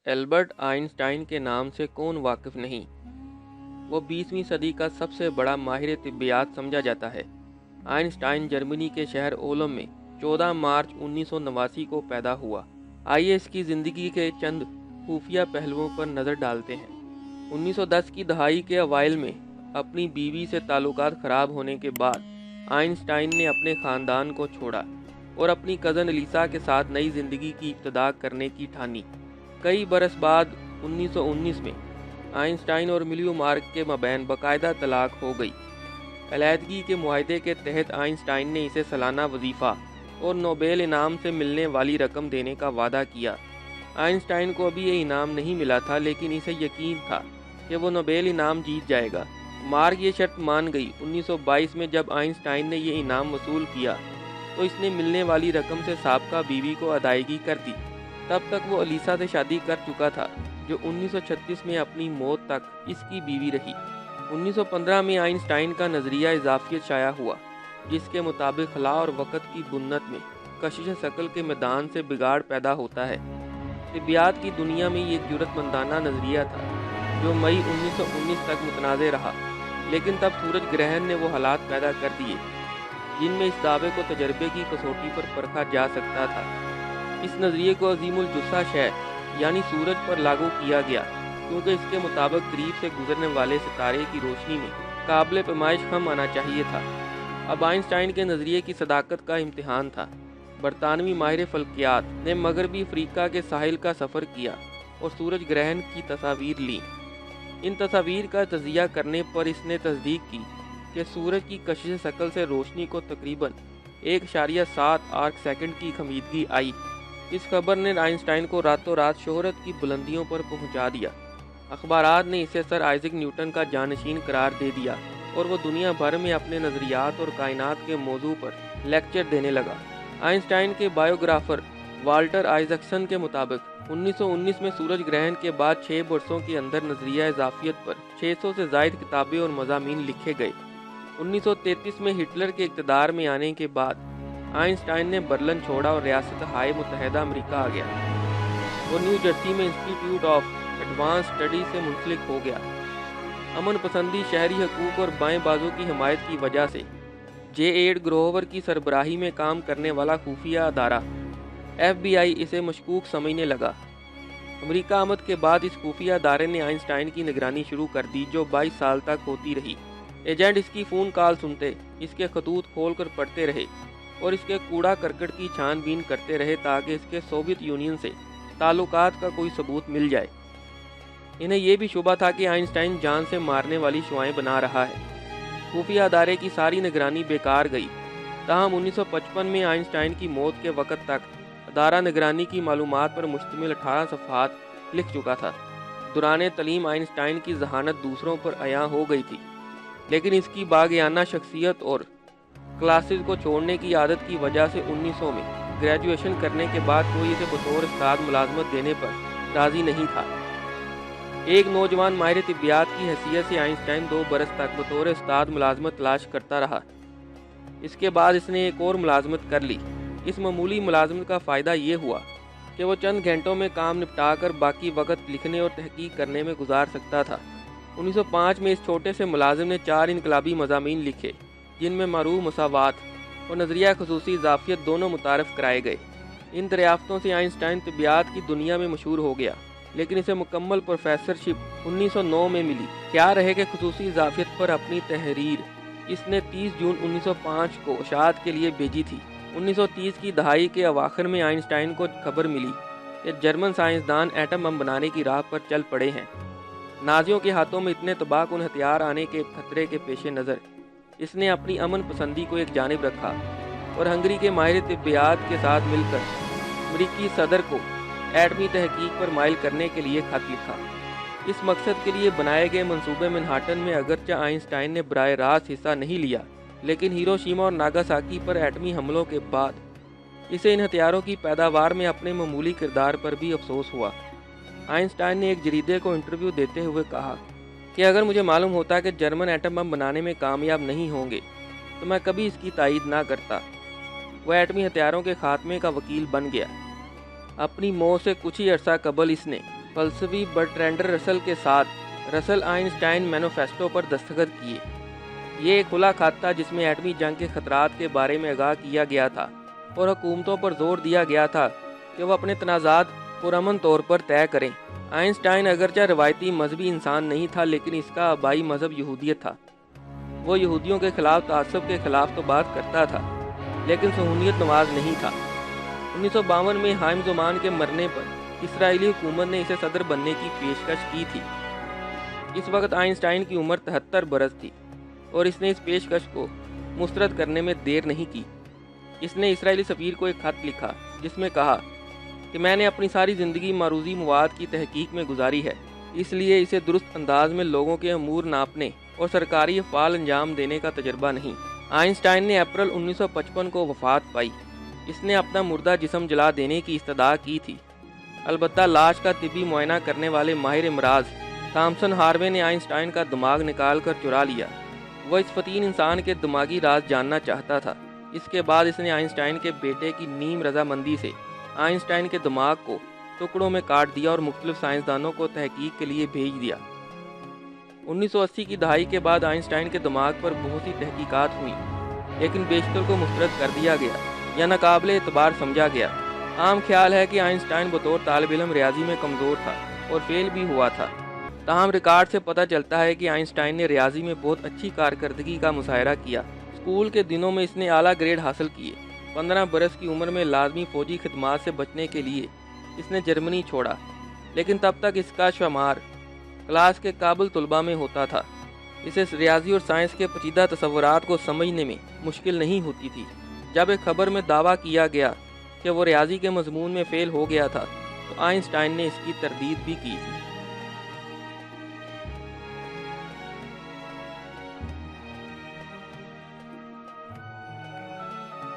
Albert Einstein के नाम से कौन वाकिफ नहीं। वो 20वीं सदी का सबसे बड़ा माहिर तिब्बियात समझा जाता है। आइंस्टाइन जर्मनी के शहर ओलम में 14 मार्च 1989 को पैदा हुआ। आइए इसकी ज़िंदगी के चंद खुफिया पहलुओं पर नज़र डालते हैं। 1910 की दहाई के अवाइल में अपनी बीवी से ताल्लुकात ख़राब होने के बाद आइंस्टाइन ने अपने ख़ानदान को छोड़ा और अपनी कज़न एलिसा के साथ नई ज़िंदगी की इब्तिदा करने की ठानी। कई बरस बाद 1919 में आइंस्टाइन और मिलियो मार्क के मबैन बाकायदा तलाक हो गई। अलहदगी के मुआहदे के तहत आइंस्टाइन ने इसे सालाना वजीफ़ा और नोबेल इनाम से मिलने वाली रकम देने का वादा किया। आइंस्टाइन को अभी ये इनाम नहीं मिला था, लेकिन इसे यकीन था कि वो नोबेल इनाम जीत जाएगा। मार्क ये शर्त मान गई। 1922 में जब आइंस्टाइन ने ये इनाम वसूल किया तो इसने मिलने वाली रकम से साबका बीवी को अदायगी कर दी। तब तक वो एलिसा से शादी कर चुका था, जो 1936 में अपनी मौत तक इसकी बीवी रही। 1915 में आइंस्टाइन का नज़रिया इजाफियत शाया हुआ, जिसके मुताबिक खला और वक़्त की बुन्नत में कशिश शकल के मैदान से बिगाड़ पैदा होता है। तिब्बियात की दुनिया में ये एक जुर्रतमंदाना नज़रिया था, जो मई 1919 तक मुतनाज़ रहा, लेकिन तब सूरज ग्रहण ने वो हालात पैदा कर दिए जिनमें इस दावे को तजर्बे की कसौटी पर परखा जा सकता था। इस नज़रिए को अजीमुल जुस्सा शय यानी सूरज पर लागू किया गया, क्योंकि इसके मुताबिक करीब से गुजरने वाले सितारे की रोशनी में काबिल पैमाइश कम आना चाहिए था। अब आइंस्टाइन के नज़रिए की सदाकत का इम्तिहान था। बरतानवी माहिर फल्कियात ने मगरबी अफ्रीका के साहिल का सफ़र किया और सूरज ग्रहण की तस्वीर ली। इन तस्वीर का तजिया करने पर इसने तस्दीक की कि सूरज की कशिश शकल से रोशनी को तकरीबन 1.7 आर्क सेकंड की खमीदगी आई। इस खबर ने आइंस्टाइन को रातों रात शोहरत की बुलंदियों पर पहुंचा दिया। अखबारात ने इसे सर आइजक न्यूटन का जानशीन करार दे दिया और वो दुनिया भर में अपने नज़रियात और कायनात के मौजू पर लेक्चर देने लगा। आइंस्टाइन के बायोग्राफर वाल्टर आइजकसन के मुताबिक 1919 में सूरज ग्रहण के बाद 6 वर्षों के अंदर नज़रिया इजाफियत पर 600 से ज़ायद किताबें और मज़ामीन लिखे गए। 1933 में हिटलर के इक़्तिदार में आने के बाद आइंस्टाइन ने बर्लिन छोड़ा और रियासत हाय मुत्तहदा अमेरिका आ गया। वो न्यू जर्सी में इंस्टीट्यूट ऑफ एडवांस स्टडी से मुंसलिक हो गया। अमन पसंदी, शहरी हकूक़ और बाएं बाजू की हमायत की वजह से जे एड ग्रोवर की सरबराही में काम करने वाला खुफिया अदारा FBI इसे मशकूक समझने लगा। अमेरिका आमद के बाद इस खुफिया अदारे ने आइंस्टाइन की निगरानी शुरू कर दी, जो 22 साल तक होती रही। एजेंट इसकी फ़ोन कॉल सुनते, इसके खतूत खोल कर पढ़ते रहे और इसके कूड़ा करकट की छानबीन करते रहे, ताकि इसके सोवियत यूनियन से ताल्लुकात का कोई सबूत मिल जाए। इन्हें यह भी शुबा था कि आइंस्टाइन जान से मारने वाली शुआएं बना रहा है। खुफिया अदारे की सारी निगरानी बेकार गई। ताहम 1955 में आइंस्टाइन की मौत के वक़्त तक अदारा निगरानी की मालूमात पर मुश्तमिल 18 सफ़हात लिख चुका था। दौरान तलीम आइंस्टाइन की जहानत दूसरों पर अयां हो गई थी, लेकिन इसकी बागियाना शख्सियत और क्लासेस को छोड़ने की आदत की वजह से 1900 में ग्रेजुएशन करने के बाद कोई इसे बतौर उस्ताद मुलाजमत देने पर राज़ी नहीं था। एक नौजवान माहिर तिब्बियात की हैसियत से आइंस्टाइन 2 बरस तक बतौर उस्ताद मुलाजमत तलाश करता रहा। इसके बाद इसने एक और मुलाजमत कर ली। इस मामूली मुलाजमत का फ़ायदा ये हुआ कि वो चंद घंटों में काम निपटा कर बाकी वक़्त लिखने और तहकीक करने में गुजार सकता था। 1905 में इस छोटे से मुलाजिम ने 4 इनकलाबी मज़ामीन लिखे, जिनमें मरूफ मसावात और नज़रिया खसूसी इजाफियत दोनों मुतारफ़ कराए गए। इन दरियाफ्तों से आइंस्टाइन तिब्बियात की दुनिया में मशहूर हो गया, लेकिन इसे मुकम्मल प्रोफेसरशिप 1909 में मिली। क्या रहे कि खसूसी इजाफियत पर अपनी तहरीर इसने 30 जून 1905 को इशाअत के लिए भेजी थी। 1930 की दहाई के अवाखिर में आइंस्टाइन को खबर मिली कि जर्मन साइंसदान एटम बम बनाने की राह पर चल पड़े हैं। नाजियों के हाथों में इतने तबाहकुन हथियार आने के खतरे के पेश नज़र इसने अपनी अमन पसंदी को एक जानिब रखा और हंगरी के माहिर तिब्बियात के साथ मिलकर अमरीकी सदर को एटमी तहकीक पर माइल करने के लिए खत लिखा। इस मकसद के लिए बनाए गए मंसूबे मैनहाटन में अगरचे आइंस्टाइन ने बराह रास्त हिस्सा नहीं लिया, लेकिन हिरोशिमा और नागासाकी पर एटमी हमलों के बाद इसे इन हथियारों की पैदावार में अपने मामूली किरदार पर भी अफसोस हुआ। आइंस्टाइन ने एक जरीदे को इंटरव्यू देते हुए कहा कि अगर मुझे मालूम होता कि जर्मन एटम बम बनाने में कामयाब नहीं होंगे तो मैं कभी इसकी तायीद ना करता। वह एटमी हथियारों के खात्मे का वकील बन गया। अपनी मौत से कुछ ही अर्सा कबल इसने फलसफी बर्ट्रैंड रसल के साथ रसल आइंस्टाइन मैनिफेस्टो पर दस्तखत किए। ये एक खुला खत था जिसमें एटमी जंग के खतरात के बारे में आगाह किया गया था और हुकूमतों पर जोर दिया गया था कि वह अपने तनाज़ात पुरअमन तौर पर तय करें। आइंस्टाइन अगरचे रवायती मजहबी इंसान नहीं था, लेकिन इसका आबाई मजहब यहूदियत था। वो यहूदियों के खिलाफ तआस्सुब के खिलाफ तो बात करता था, लेकिन सहूनियत नवाज नहीं था। 1952 में हाइम ज़ुमान के मरने पर इसराइली हुकूमत ने इसे सदर बनने की पेशकश की थी। इस वक्त आइंस्टाइन की उम्र 73 बरस थी और इसने इस पेशकश को मुस्तरद करने में देर नहीं की। इसने इसराइली सफ़ीर को एक खत लिखा जिसमें कहा कि मैंने अपनी सारी ज़िंदगी मारूज़ी मवाद की तहकीक में गुजारी है, इसलिए इसे दुरुस्त अंदाज में लोगों के अमूर नापने और सरकारी अफ़आल अंजाम देने का तजर्बा नहीं। आइंस्टाइन ने अप्रैल 1955 को वफ़ात पाई। इसने अपना मुर्दा जिस्म जला देने की इस्तदा की थी। अलबत्ता लाश का तिब्बी मुआयना करने वाले माहिर इमराज थॉमसन हार्वे ने आइंस्टाइन का दिमाग निकाल कर चुरा लिया। वह इस फतीन इंसान के दिमागी राज जानना चाहता था। इसके बाद इसने आइंस्टाइन के बेटे की नीम रजामंदी से आइंस्टाइन के दिमाग को टुकड़ों में काट दिया और मुख्तलिफ साइंसदानों को तहकीक के लिए भेज दिया। 1980 की दहाई के बाद आइंस्टाइन के दिमाग पर बहुत सी तहकीकात हुई, लेकिन बेशतर को मुस्तरद कर दिया गया या नाकाबिले एतबार समझा गया। आम ख्याल है कि आइंस्टाइन बतौर तालिब इल्म रियाजी में कमज़ोर था और फेल भी हुआ था। ताहम रिकॉर्ड से पता चलता है कि आइंस्टाइन ने रियाजी में बहुत अच्छी कारकर्दगी का मुशाहरा किया। स्कूल के दिनों में इसने आला ग्रेड हासिल किए। 15 बरस की उम्र में लाजमी फ़ौजी खिदमात से बचने के लिए इसने जर्मनी छोड़ा, लेकिन तब तक इसका शुमार क्लास के काबिल तलबा में होता था। इसे रियाजी और साइंस के पेचीदा तसव्वुरात को समझने में मुश्किल नहीं होती थी। जब एक खबर में दावा किया गया कि वो रियाजी के मजमून में फ़ेल हो गया था, तो आइंस्टाइन ने इसकी तरदीद भी की थी।